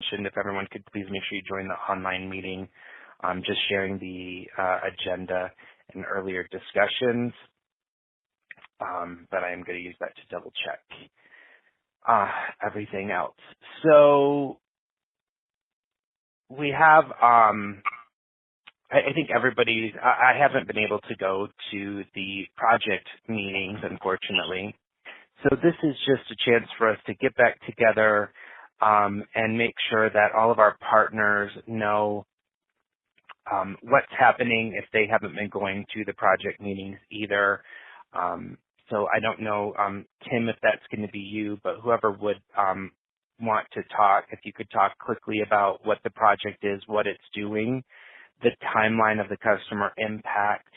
If everyone could please make sure you join the online meeting. I'm just sharing the agenda and earlier discussions, but I am going to use that to double check everything else. So we have, I think everybody's, I haven't been able to go to the project meetings, unfortunately. So this is just a chance for us to get back together and make sure that all of our partners know what's happening if they haven't been going to the project meetings either. So I don't know, Tim, if that's going to be you, but whoever would want to talk, if you could talk quickly about what the project is, what it's doing, the timeline of the customer impact,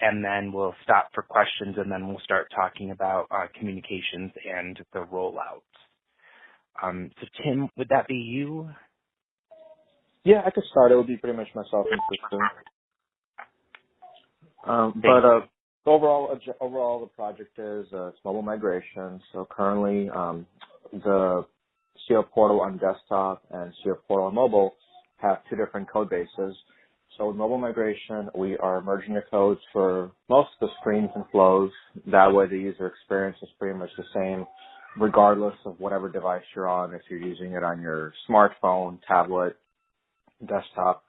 and then we'll stop for questions, and then we'll start talking about communications and the rollout. So Tim, would that be you? Yeah, I could start. It would be pretty much myself and Kristen. Overall, the project is it's mobile migration. So currently, the CO Portal on desktop and CO Portal on mobile have two different code bases. So with mobile migration, we are merging the codes for most of the screens and flows. That way, the user experience is pretty much the same, regardless of whatever device you're on. If you're using it on your smartphone, tablet, desktop.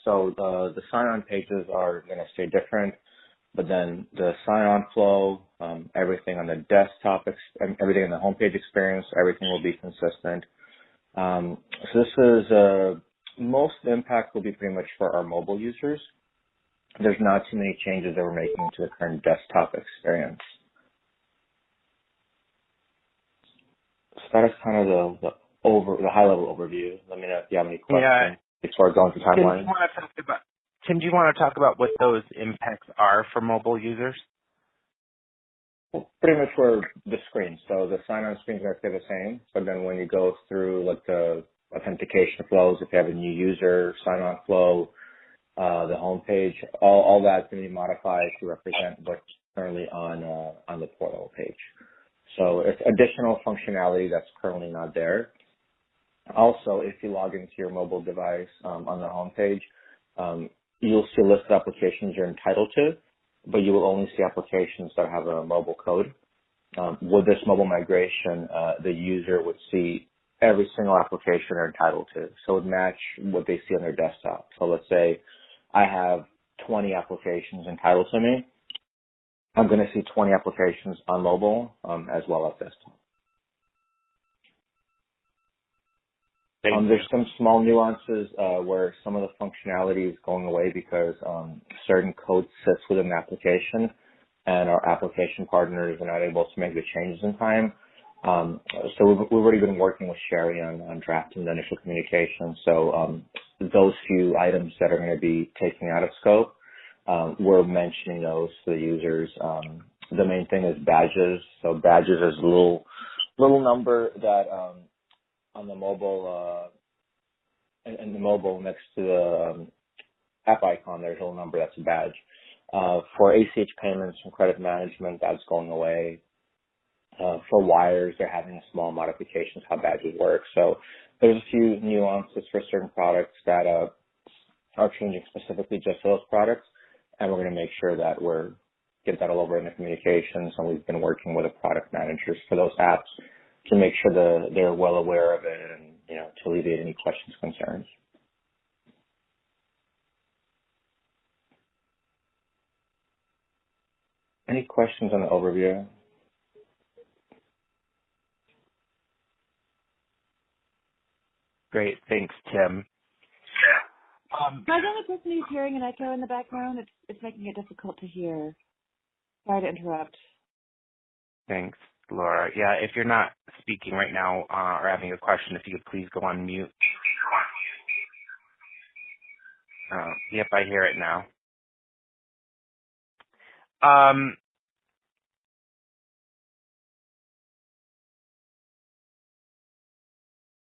So the sign-on pages are going to stay different, but then the sign-on flow, everything on the desktop, everything in the homepage experience, everything will be consistent. So this is most impact will be pretty much for our mobile users. There's not too many changes that we're making to the current desktop experience. So that is kind of the high-level overview. Let me know if you have any questions before going to timeline. Tim, do you want to talk about what those impacts are for mobile users? Well, pretty much for the screen. So the sign-on screens are going to stay the same, but then when you go through like the authentication flows, if you have a new user, sign-on flow, the home page, all that's going to be modified to represent what's currently on the portal page. So it's additional functionality that's currently not there. Also, if you log into your mobile device on the home page, you'll see a list of applications you're entitled to, but you will only see applications that have a mobile code. With this mobile migration, the user would see every single application they're entitled to, so it would match what they see on their desktop. So let's say I have 20 applications entitled to me. I'm going to see 20 applications on mobile as well as desktop. There's some small nuances where some of the functionality is going away because certain code sits within the application and our application partners are not able to make the changes in time. So we've already been working with Sherry on drafting the initial communication. So those few items that are going to be taken out of scope, we're mentioning those to the users. The main thing is badges. So badges is a little number that on the mobile, in the mobile next to the app icon, there's a little number that's a badge. For ACH payments and credit management, that's going away. For wires, they're having a small modifications how badges work. So there's a few nuances for certain products that are changing specifically just for those products, and we're going to make sure that we're get that all over in the communications, and we've been working with the product managers for those apps to make sure they're well aware of it and, to alleviate any questions, concerns. Any questions on the overview? Great. Thanks, Tim. Am I the only person who's hearing an echo in the background? It's making it difficult to hear. Sorry to interrupt. Thanks, Laura. Yeah, if you're not speaking right now or having a question, if you could please go on mute. Yep, I hear it now.